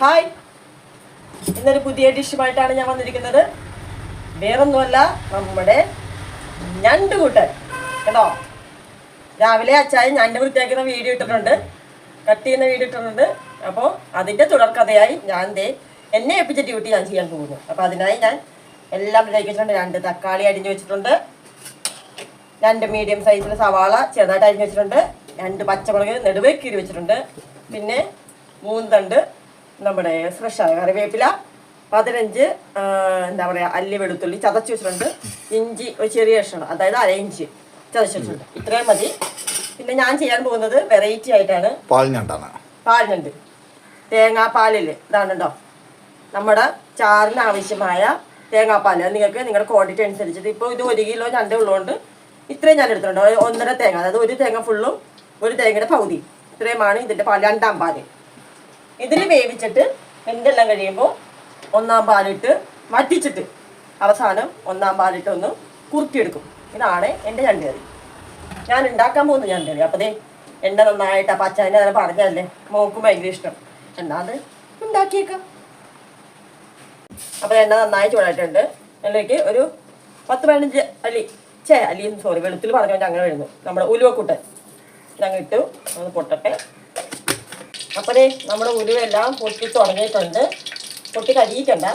Hi, ഇന്നൊരു പുതിയ ഡിഷുമായിട്ടാണ് ഞാൻ വന്നിരിക്കുന്നത്. വേറൊന്നുമല്ല, നമ്മുടെ ഞണ്ട് കൂട്ടൻ കേട്ടോ. രാവിലെ അച്ചായൻ ഞണ്ട് വൃത്തിയാക്കുന്ന വീഡിയോ ഇട്ടിട്ടുണ്ട്, കട്ട് ചെയ്യുന്ന വീഡിയോ ഇട്ടിട്ടുണ്ട്. അപ്പോൾ അതിൻ്റെ തുടർക്കഥയായി ഞാൻ എന്നെ ഏൽപ്പിച്ച ഡ്യൂട്ടി ഞാൻ ചെയ്യാൻ പോകുന്നു. അപ്പോൾ അതിനായി ഞാൻ എല്ലാം റെഡിയാക്കി വെച്ചിട്ടുണ്ട്. 2 തക്കാളി അരിഞ്ഞ് വെച്ചിട്ടുണ്ട്, 2 മീഡിയം സൈസിലെ സവാള ചെറുതായിട്ട് അരിഞ്ഞ് വെച്ചിട്ടുണ്ട്, 2 പച്ചമുളക് നെടുവേ കീറി വെച്ചിട്ടുണ്ട്, പിന്നെ 3 തണ്ട് നമ്മുടെ ഫ്രഷായ കറിവേപ്പില, 15 എന്താ പറയുക അല്ലി വെളുത്തുള്ളി ചതച്ച് വെച്ചിട്ടുണ്ട്, ഇഞ്ചി ഒരു ചെറിയ കഷ്ണം, അതായത് 1/2 ഇഞ്ച് ചതച്ച് വെച്ചിട്ടുണ്ട്. ഇത്രയും മതി. പിന്നെ ഞാൻ ചെയ്യാൻ പോകുന്നത് വെറൈറ്റി ആയിട്ടാണ് പാൽഞണ്ട്. തേങ്ങാപ്പാലിൽ ഇതാണുണ്ടോ നമ്മുടെ ചാറിന് ആവശ്യമായ തേങ്ങാപ്പാൽ. നിങ്ങൾക്ക് നിങ്ങളുടെ ക്വാണ്ടിറ്റി അനുസരിച്ചിട്ട് ഇപ്പോൾ ഇത് 1 കിലോ ഞണ്ട് ഉള്ളതുകൊണ്ട് ഇത്രയും ഞാൻ എടുത്തിട്ടുണ്ട്. 1.5 തേങ്ങ, അതായത് 1 തേങ്ങ ഫുള്ളും 1 തേങ്ങയുടെ പകുതി, ഇത്രയുമാണ് ഇതിൻ്റെ പാൽ. 2ആം പാല് ഇതിൽ വേവിച്ചിട്ട് എന്തെല്ലാം കഴിയുമ്പോൾ 1ആം പാലിട്ട് വറ്റിച്ചിട്ട് അവസാനം 1ആം പാലിട്ട് ഒന്ന് കുറുക്കിയെടുക്കും. ഇതാണ് എൻ്റെ ഞണ്ട് കറി. ഞാൻ ഉണ്ടാക്കാൻ പോകുന്നു ഞണ്ട് കറി. അപ്പോൾ എണ്ണ നന്നായിട്ട് അപ്പം അച്ഛനെ അങ്ങനെ പറഞ്ഞതല്ലേ, മോക്കും ഭയങ്കര ഇഷ്ടം. എന്നാൽ അത് ഉണ്ടാക്കിയേക്കാം. അപ്പോൾ എണ്ണ നന്നായി ചൂടായിട്ടുണ്ട്. അതിലേക്ക് ഒരു 10-15 വെളുത്തിൽ പറഞ്ഞു അങ്ങനെ വരുന്നു നമ്മുടെ ഉലുവക്കൂട്ടൻ ഞങ്ങൾ ഇട്ടു. അത് പൊട്ടട്ടെ. അപ്പോൾ നമ്മുടെ ഉലുവെല്ലാം പൊട്ടി തുടങ്ങിയിട്ടുണ്ട്. പൊട്ടി കരിയിക്കണ്ട,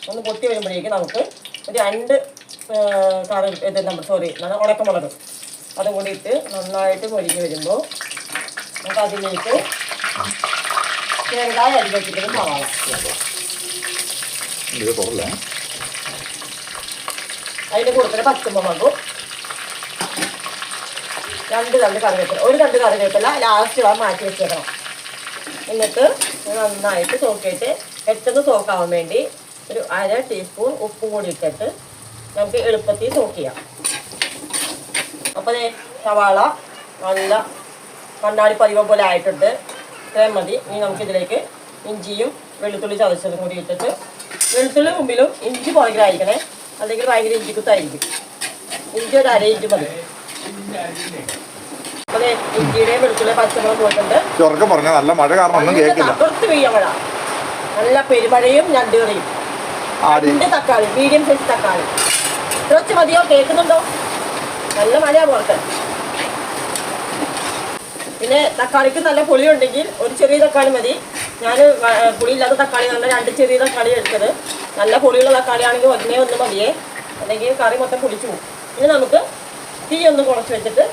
ഒന്ന് പൊട്ടി വരുമ്പോഴേക്കും നമുക്ക് ഒരു 2 ഉണക്കമുളക് അതും കൂടി ഇട്ട് നന്നായിട്ട് പൊരിഞ്ഞ് വരുമ്പോൾ നമുക്ക് അതിലേക്ക് ചെറുതായി അരി വെച്ചിട്ട് സവാള, അതിൻ്റെ കൂടുതൽ പച്ചമുളകും 2 തണ്ട് കറിവേപ്പില, 1 തണ്ട് കറിവേപ്പില ലാസ്റ്റ് മാറ്റി വെച്ചേക്കണം. എന്നിട്ട് നന്നായിട്ട് സോക്കിയിട്ട് പെട്ടെന്ന് സോക്കാവാൻ വേണ്ടി ഒരു 1/2 ടീസ്പൂൺ ഉപ്പും കൂടി ഇട്ടിട്ട് നമുക്ക് എളുപ്പത്തിൽ സോക്ക് ചെയ്യാം. അപ്പോൾ സവാള നല്ല കണ്ണാടി പതിവ് പോലെ ആയിട്ടുണ്ട്. ഇത്രയും മതി. ഇനി നമുക്കിതിലേക്ക് ഇഞ്ചിയും വെളുത്തുള്ളി ചതച്ചതും കൂടി ഇട്ടിട്ട്, വെളുത്തുള്ളി മുമ്പിലും ഇഞ്ചി പുറകിലായിരിക്കണേ, അല്ലെങ്കിൽ ഭയങ്കര ഇഞ്ചിക്കുത്തായിരിക്കും. ഇഞ്ചി ഒരു 1/2 ഇഞ്ച് മതി. അപ്പോൾ ഇഞ്ചിയുടെയും വെളുത്തുള്ളി പച്ചമുളക് പോയിട്ടുണ്ട്. നല്ല മഴ കാരണം കുറച്ച് പെയ്യ മഴ, നല്ല പെരുമഴയും ഞണ്ട് കറിയും. 2 തക്കാളി, മീഡിയം സൈസ് തക്കാളി. കുറച്ച് മതിയോ? കേൾക്കുന്നുണ്ടോ? നല്ല മഴയാണ് പുറത്ത്. പിന്നെ തക്കാളിക്ക് നല്ല പുളി ഉണ്ടെങ്കിൽ ഒരു ചെറിയ തക്കാളി മതി. ഞാൻ പുളിയില്ലാത്ത തക്കാളി നല്ല 2 ചെറിയ തക്കാളി എടുത്തത്. നല്ല പുളിയുള്ള തക്കാളി ആണെങ്കിൽ 1 മതിയേ, അല്ലെങ്കിൽ കറി മൊത്തം പുളിച്ചു പോകും. ഇനി നമുക്ക് തീ ഒന്ന് കുറച്ച് വെച്ചിട്ട്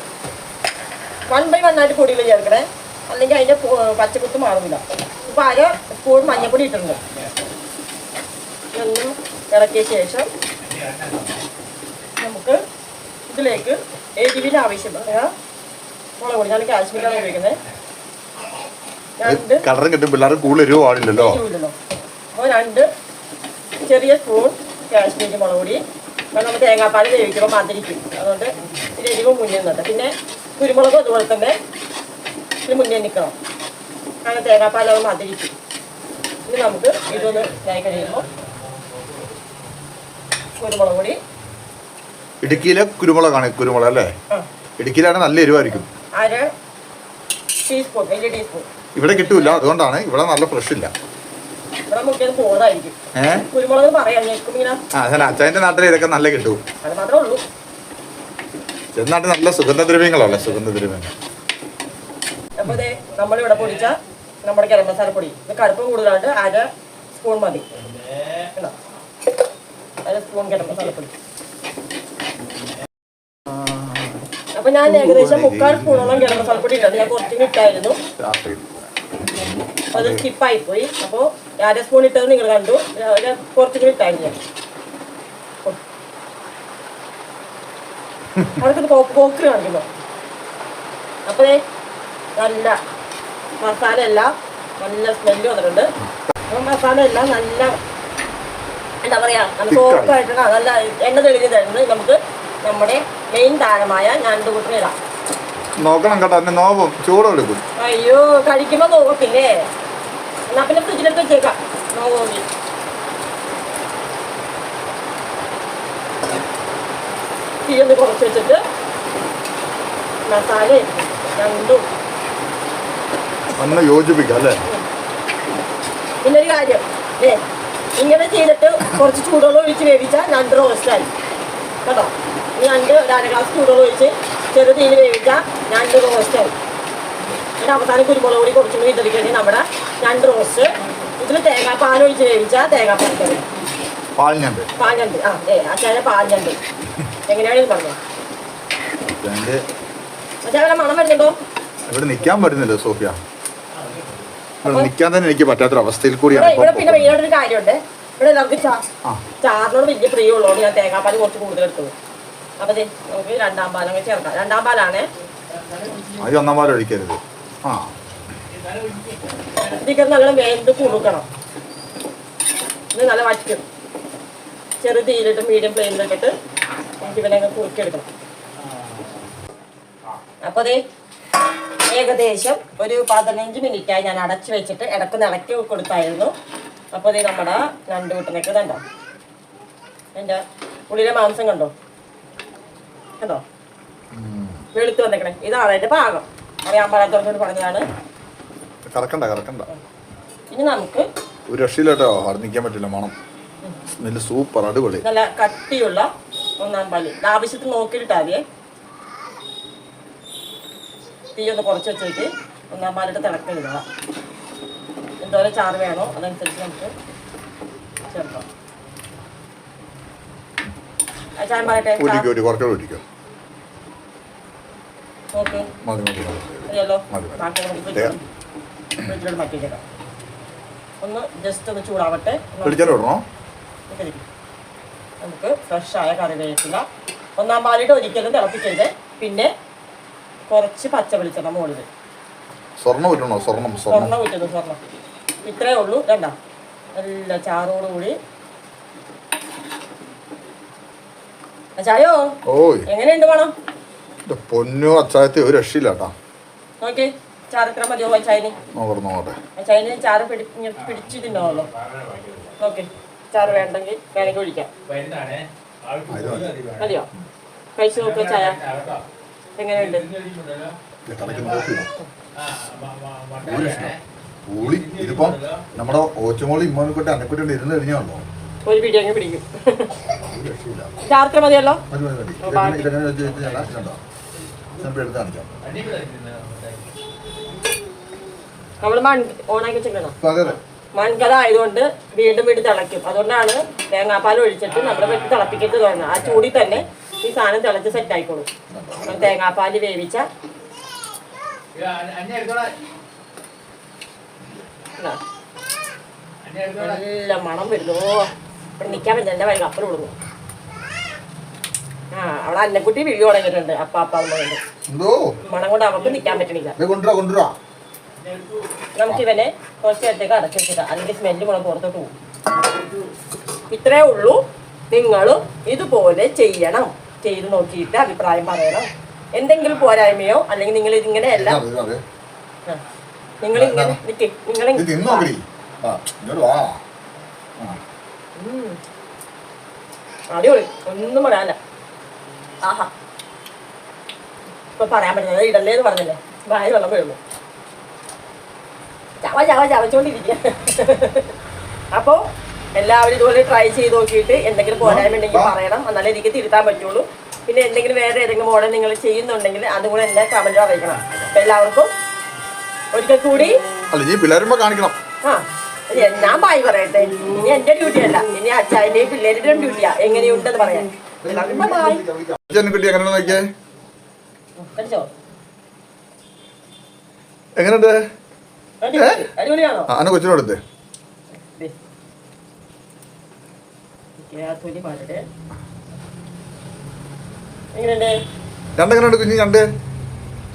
1/1 ആയിട്ട് പൊടിയിൽ ചേർക്കണേ, അല്ലെങ്കിൽ അതിൻ്റെ പച്ചക്കുത്ത് മാറില്ല. ഇപ്പോൾ 1/2 സ്പൂൺ മഞ്ഞൾപ്പൊടി ഇട്ടിട്ടുണ്ട്. ഇതൊന്നും ഇറക്കിയ ശേഷം നമുക്ക് ഇതിലേക്ക് എരിവിന് ആവശ്യമായ മുളക് പൊടി, ഞാൻ കാശ്മീരാണ് ഉപയോഗിക്കുന്നത്. 2 ചെറിയ സ്പൂൺ കാശ്മീരി മുളക് പൊടി. കാരണം നമ്മൾ തേങ്ങാപ്പാൽ വേവിക്കുമ്പോൾ മധുരിക്കും, അതുകൊണ്ട് എരിവ് മുന്നേ നിന്നിട്ട്. പിന്നെ കുരുമുളകും അതുപോലെ തന്നെ ഇതിന് മുന്നേ നിൽക്കണം, അങ്ങനെ തേങ്ങാപ്പാലത് മധുരിക്കും. ഇനി നമുക്ക് ഇതൊന്ന് ഇതായി കഴിയുമ്പോൾ കുരുമുളക് പൊടി. ഇടുക്കിയിലെ കുരുമുളകാണ് കുരുമുളക് അല്ലേ? ഇടുക്കിയിലാണ് നല്ല എരിവായിരിക്കും. 1/2 ടീസ്പൂൺ, വലിയ ടീസ്പൂൺ. ഇവിടെ കിട്ടൂല, അതുകൊണ്ടാണ് ഇവിടെ നല്ല ഫ്രഷ് ഇല്ല. ഇവിടെ മുക്കിയത് പോതായിരിക്കും. കുരുമുളക് പറയാം അച്ഛൻ്റെ നാട്ടിൽ ഇതൊക്കെ നല്ല കിട്ടും. അത് മാത്രമേ ഉള്ളൂ. ചെന്നാട്ട് നല്ല സുഗന്ധദ്രവ്യങ്ങളല്ലേ, സുഗന്ധദ്രവ്യങ്ങൾ. അപ്പോൾ നമ്മളിവിടെ പൊടിച്ച നമ്മുടെ ഗരം മസാല പൊടി, ഇത് കടുപ്പം കൂടുതലായിട്ട് 1/2 സ്പൂൺ മതി. 1/2 സ്പൂൺ ഗരം മസാലപ്പൊടി. അപ്പൊ ഞാൻ ഏകദേശം 3/4 സ്പൂണോളം ഗരം മസാലപ്പൊടി ഇട്ടത്. ഞാൻ കുറച്ചിന് ഇട്ടായിരുന്നു, അത് സ്കിപ്പായിപ്പോയി. അപ്പോൾ 1/2 സ്പൂൺ ഇട്ടത് നിങ്ങൾ കണ്ടു, കുറച്ചുകൂടി ഇട്ടായിരുന്നു ഞാൻ. അതൊക്കെ പോക്ക് കാണിക്കുന്നു. അപ്പോൾ നല്ല മസാല എല്ലാം നല്ല സ്മെല്ല് വന്നിട്ടുണ്ട്. അപ്പോൾ മസാല എല്ലാം നല്ല എന്താ പറയുക, നല്ല സോഫ്റ്റായിട്ടാണ്, നല്ല എണ്ണ തെളിഞ്ഞ് തരുന്നത്. നമുക്ക് നമ്മുടെ മെയിൻ താരമായ ഞണ്ട് കൂട്ടിന് ഇടാം. നോക്കണം കേട്ടോ, നോവും ചൂട് എടുക്കും. അയ്യോ, കഴിക്കുമ്പോൾ നോക്കത്തില്ലേ? എന്നാൽ പിന്നെ ഫ്രിഡ്ജിലേക്ക് വെച്ചേക്കാം. നോക്കി തീ ഒന്ന് കുറച്ച് വെച്ചിട്ട് മസാലയും ഞണ്ടും യോജിപ്പിക്കാം അല്ലേ? പിന്നെ ഒരു കാര്യം ഇങ്ങനെ ചെയ്തിട്ട് കുറച്ച് ചൂടുവെള്ളം ഒഴിച്ച് വേവിച്ചാൽ ഞണ്ട് റോസ്റ്റായി കേട്ടോ. ഈ ഞണ്ട് ഒരു 1/2 ഗ്ലാസ് ചൂടുവെള്ളം ഒഴിച്ച് ചെറുതീയിൽ വേവിച്ചാൽ ഞണ്ട് റോസ്റ്റായി. പിന്നെ അവസാനം കുരുമുളക് പൊടി കുറച്ചും ഇതെടുക്കണമെങ്കിൽ നമ്മുടെ ഞണ്ട് റോസ്റ്റ്. ഇതിൽ തേങ്ങാപ്പാൽ ഒഴിച്ച് വേവിച്ചാൽ തേങ്ങാപ്പാൽ കറി. പാൽഞണ്ട്. പാൽഞണ്ട്. അച്ഛനെ പാൽഞണ്ട് എങ്ങനെയാണെന്ന് പറഞ്ഞോ. അച്ഛനെ മണം വരുന്നുണ്ടോ? ഇവിടെ നിൽക്കാൻ പറ്റുന്നില്ല സോഫിയ. നിൽക്കാൻ തന്നെ എനിക്ക് പറ്റാത്തൊരവസ്ഥയിൽ കൂടിയാണ്. ഇവിടെ പിന്നെ മെയിനായിട്ടൊരു കാര്യമുണ്ട്. ഇവിടെ എല്ലാവർക്കും ചാറിനോട് വലിയ പ്രിയമുള്ളതുകൊണ്ട് ഞാൻ തേങ്ങാപ്പാൽ കുറച്ച് കൂടുതൽ എടുത്തത്. അപ്പൊ നമുക്ക് 2ാം പാലങ്ങ് ചേർക്കാം. 2ാം പാലാണ്. അത് 1ാം പാൽ ഒഴിക്കരുത്. ഇതിക്ക് നല്ല വേന്ത് കുറുക്കണം. ഇത് നല്ല വറ്റും. ചെറു തീയിലിട്ട് മീഡിയം ഫ്ലെയിമിലിട്ടിട്ട് നമുക്ക് ഇവനെ കുറുക്കിയെടുക്കണം. അപ്പൊ അത് ഏകദേശം ഒരു 15 മിനിറ്റായി ഞാൻ അടച്ചു വെച്ചിട്ട് ഇടയ്ക്ക് ഇളക്കി കൊടുത്തായിരുന്നു. അപ്പോൾ ഇത് നമ്മുടെ ഞണ്ട് കൂട്ടിനൊക്കെ കണ്ടോ, എൻ്റെ ഉള്ളിലെ മാംസം കണ്ടോ കണ്ടോ വെളുത്ത് വന്നേക്കണേ. ഇതാണ് എൻ്റെ പാകം. അറിയാൻ പാടാത്തവരോട് പറഞ്ഞതാണ്. ഇനി നമുക്ക് ഒരു രക്ഷയില്ലോ അവിടെ നിൽക്കാൻ പറ്റില്ല. മണം സ്മെല്ല് സൂപ്പർ, അടിപൊളി. നല്ല കട്ടിയുള്ള 1ാം പാല് ആവശ്യത്തിന് നോക്കിയിട്ടാതിയേ. തീ ഒന്ന് കുറച്ച് വെച്ചിട്ട് 1ാം പാലിട്ട് തിളക്കിടുക. എന്തോരം ചാറ് വേണോ അതനുസരിച്ച് നമുക്ക് ചേർക്കാം. ചായം പറയട്ടെ. നോക്ക് അറിയാലോ. ഫ്രിഡ്ജിലോട്ട് മാറ്റിയേക്കാം. ഒന്ന് ജസ്റ്റ് ഒന്ന് ചൂടാവട്ടെ. നമുക്ക് ഫ്രഷായ കറിവേപ്പില 1ാം പാലിട്ട് ഒരിക്കലും തിളപ്പിക്കരുത്. പിന്നെ കുറച്ച് പച്ച വെളിച്ചെണ്ണ മുകളിൽ. സ്വർണ്ണം ഊറ്റുന്നു. ഇത്രയേ ഉള്ളൂ. കണ്ട നല്ല ചാറോടുകൂടി. അച്ചായോ എങ്ങനെയുണ്ട് മണം? പൊന്നോ അച്ചായത്തെ ഒരു രക്ഷയില്ല കേട്ടോ. നോക്കി ചാറ് ഇത്ര മതിയോ അച്ചായന്? അച്ചായന് ചാറ് പിടിച്ചിട്ടുണ്ടാവല്ലോ. ഓക്കെ, ചാറ് വേണമെങ്കിൽ ഒഴിക്കാം. മതിയോ? കഴിച്ചു നോക്കുക ചായ എങ്ങനെയുണ്ട്? ഇതിപ്പോ നമ്മുടെ ഓച്ചുമോളി ഇമ്മോനെക്കൊട്ട് അന്നെക്കൊട്ട് ഇരുന്ന് കഴിഞ്ഞാണല്ലോ ഒരു പിടി അങ്ങ് പിടിക്കും. ചാർത്ര മതിയല്ലോ. നമ്മള് ഓണാക്കി വെച്ചിട്ടുണ്ടോ? മൺകല ആയതുകൊണ്ട് വീണ്ടും തിളയ്ക്കും. അതുകൊണ്ടാണ് തേങ്ങാപ്പാൽ ഒഴിച്ചിട്ട് നമ്മൾ വെട്ടി തിളപ്പിക്കരുത് തോന്നുന്നത്. ആ ചൂടിൽ തന്നെ ഈ സാധനം തിളച്ച് സെറ്റ് ആയിക്കോളും. തേങ്ങാപ്പാൽ വേവിച്ച നല്ല മണം വരുന്നു. ഇവിടെ നിൽക്കാൻ പറ്റില്ല, എൻ്റെ വൈകി അപ്പുറം വിടുന്നു. അവിടെ അന്നക്കുട്ടി വീഡിയോ തുടങ്ങിയിട്ടുണ്ട്. മണം കൊണ്ട് അവർക്ക് നിൽക്കാൻ പറ്റണില്ല. നമുക്കിവനെ കുറച്ച് നേരത്തേക്ക് അടച്ചു വെച്ചിട്ട് അല്ലെങ്കിൽ സ്മെല്ല് കൂടെ പുറത്തോട്ട് പോകും. ഇത്രേ ഉള്ളൂ. നിങ്ങളും ഇതുപോലെ ചെയ്യണം. ചെയ്ത് നോക്കിയിട്ട് അഭിപ്രായം പറയണം. എന്തെങ്കിലും പോരായ്മയോ അല്ലെങ്കിൽ നിങ്ങൾ ഇതിങ്ങനെ എല്ലാം നിങ്ങളിങ്ങനെ അടിപൊളി, ഒന്നും പറയാനില്ല. ആഹാ, ഇപ്പൊ പറയാൻ പറ്റുന്നത് ഇടല്ലേന്ന് പറഞ്ഞല്ലേ, വായ വെള്ളം വീഴുന്നു. ചവച്ചോണ്ടിരിക്കുക. അപ്പോൾ എല്ലാവരും ഇതുപോലെ ട്രൈ ചെയ്ത് നോക്കിയിട്ട് എന്തെങ്കിലും പോരായ്മ ഉണ്ടെങ്കിൽ പറയണം. എന്നാലേ എനിക്ക് തിരുത്താൻ പറ്റുള്ളൂ. പിന്നെ എന്തെങ്കിലും വേറെ ഏതെങ്കിലും മോഡൽ നിങ്ങൾ ചെയ്യുന്നുണ്ടെങ്കിൽ അതും കൂടെ എന്നെ കമന്റ് അറിയിക്കണം. അപ്പൊ എല്ലാവർക്കും ഒരിക്കൽ കൂടി കാണിക്കണം. ഞാൻ ബായ് പറയട്ടെ. ഇനി എന്റെ ഡ്യൂട്ടി അല്ല, ഇനി അച്ഛൻ്റെയും പിള്ളേരുടെയും ഡ്യൂട്ടിയാ എങ്ങനെയുണ്ടെന്ന് പറയാൻ. എങ്ങനെയുണ്ട്? അടിപൊളിയാണോ? കൊച്ചിനോടത്തെ രണ്ടെങ്ങനെയുണ്ട് കുഞ്ഞ്? ഞണ്ട്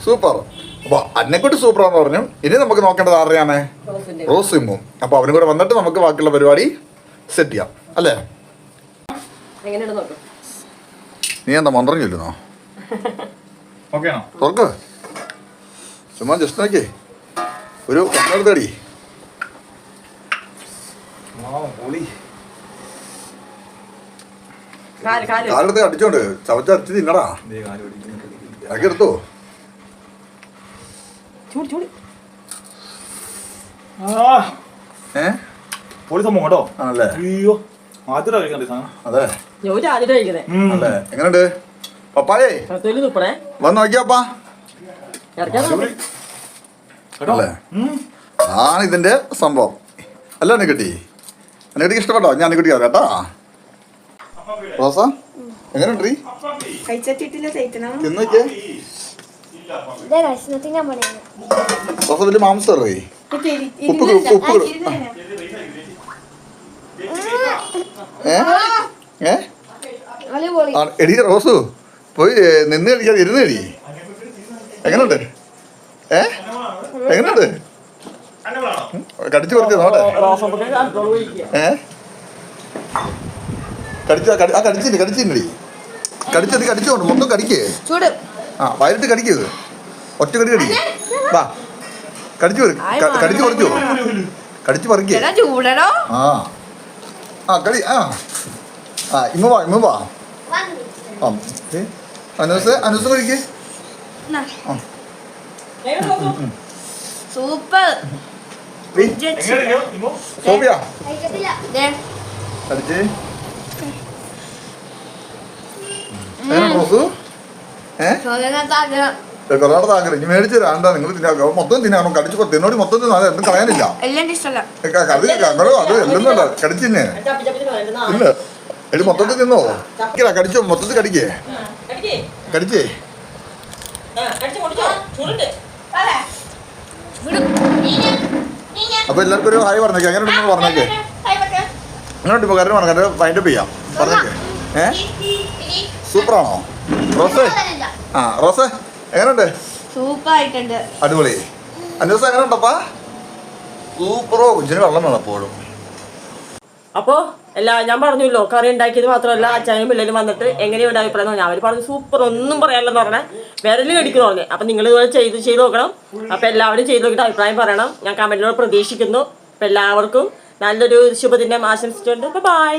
സൂപ്പർ. അപ്പൊ അന്നെക്കൂട്ടി സൂപ്പറാന്ന് പറഞ്ഞു. ഇനി നമുക്ക് നോക്കേണ്ടത് ആരെയാണ്? റോസിമും. അപ്പൊ അവനും കൂടെ വന്നിട്ട് നമുക്ക് ബാക്കിയുള്ള പരിപാടി സെറ്റ് ചെയ്യാം അല്ലേ? നീ എന്താ മന്ത്രം ചൊല്ലുന്നോ? തുറക്ക്, ചുമ്മാ ജസ്റ്റ് നോക്കിയേ. ഒരു തടി കാലെടുത്ത് അടിച്ചോണ്ട് ചവച്ചരച്ച് തിന്നടാ. അതൊക്കെ എടുത്തോ. പൊളി സംഭവം കേട്ടോ. ആണല്ലേ? അയ്യോ ആദ്യമായിട്ട് കഴിക്കണ്ടേ സാധനം. അതെ ഞാൻ ആദ്യം കഴിക്കുന്നേ അല്ലേ? എങ്ങനെയുണ്ട് പപ്പായേ? തൊലി തുപ്പണേ വന്ന് നോക്കിയാപ്പാ. ഇറക്കാൻ നോക്ക്. കേട്ടോ. അല്ലേ? ആണ് ഇതിന്റെ സംഭവം അല്ല അന്നക്കുട്ടി. അന്നക്കുട്ടിക്ക് ഇഷ്ടപ്പെട്ടോ? ഞാൻ അന്നക്കുട്ടി കേട്ടോ. റോസ എങ്ങനെയുണ്ട് കഴിച്ചിട്ടില്ല തയ്ക്കണം. തിന്ന് നോക്കിയേ. റോസ വലിയ മാംസം ഉപ്പ എടി റോസു പോയി നിന്ന് കഴിക്കാതെ ഇരുന്ന് കഴി. എങ്ങനെയുണ്ട്? എങ്ങനെയുണ്ട്? കടിച്ചു പറിച്ചു നോട്ടെ. കടിച്ചില്ലേ കടിച്ചത് കടിച്ചോണ്ട് മൊത്തം കടിക്കേ. ആ വയലിട്ട് കടിക്കത് ഒറ്റ കടി കടി. വാ കടിച്ചു കടിച്ചു പറിച്ചോ. കടിച്ചു പറിക്കേ. ആ ആ കടി ആ ആ ഇമ്മ വാ. ആ അനുസ് കഴിക്കേ. സൂപ്പർ. സോഫിയ കടിച്ചേ. റോസു കൊറോണ താങ്കര ഇനി മേടിച്ചു തരാം. എന്താ നിങ്ങൾ തിന്നാ മൊത്തം തിന്നാണോ? കടിച്ചു തിന്നോടി മൊത്തം തിന്നാ എന്തും കളയാനില്ല. അത് ഞങ്ങളോ അത് എല്ലാം കടിച്ചിന്നെ ഇല്ല. എടി മൊത്തത്തിൽ തിന്നോ? കടിച്ചോ മൊത്തത്തിൽ കടിക്കേ. കടിച്ചേ. അപ്പൊ എല്ലാവർക്കും ഒരു ഹായ് പറഞ്ഞേക്കെ. എങ്ങനെ ഉണ്ടെന്ന് പറഞ്ഞേക്കെ. എങ്ങനെയുണ്ട് ഇപ്പൊ കാര്യം പറഞ്ഞു വൈൻഡപ്പ് ചെയ്യാം പറഞ്ഞേക്കെ. സൂപ്പറാണോ റോസേ? ആ റോസേ എങ്ങനെയുണ്ട്? സൂപ്പർ ആയിട്ടുണ്ട്. അടിപൊളി. അന്വേഷ എങ്ങനെ ഉണ്ടപ്പാ? സൂപ്പറോ. കുഞ്ഞിന് വെള്ളം വേണം എപ്പോഴും. അപ്പോൾ ഞാൻ പറഞ്ഞല്ലോ കറി ഉണ്ടാക്കിയത് മാത്രമല്ല അച്ചായനും പിള്ളേരും വന്നിട്ട് എങ്ങനെയുണ്ട് അഭിപ്രായം പറഞ്ഞു. അവർ പറഞ്ഞു സൂപ്പർ ഒന്നും പറയാനില്ലെന്ന് പറഞ്ഞാൽ വിരൽ കടിക്കുന്നു പറഞ്ഞു. അപ്പം നിങ്ങൾ ഇതുപോലെ ചെയ്ത് നോക്കണം. അപ്പോൾ എല്ലാവരും ചെയ്ത് നോക്കിയിട്ട് അഭിപ്രായം പറയണം. ഞാൻ കമൻറ്റിലൂടെ പ്രതീക്ഷിക്കുന്നു. അപ്പോൾ എല്ലാവർക്കും നല്ലൊരു ശുഭദിനം ആശംസിച്ചുകൊണ്ട് ബൈ.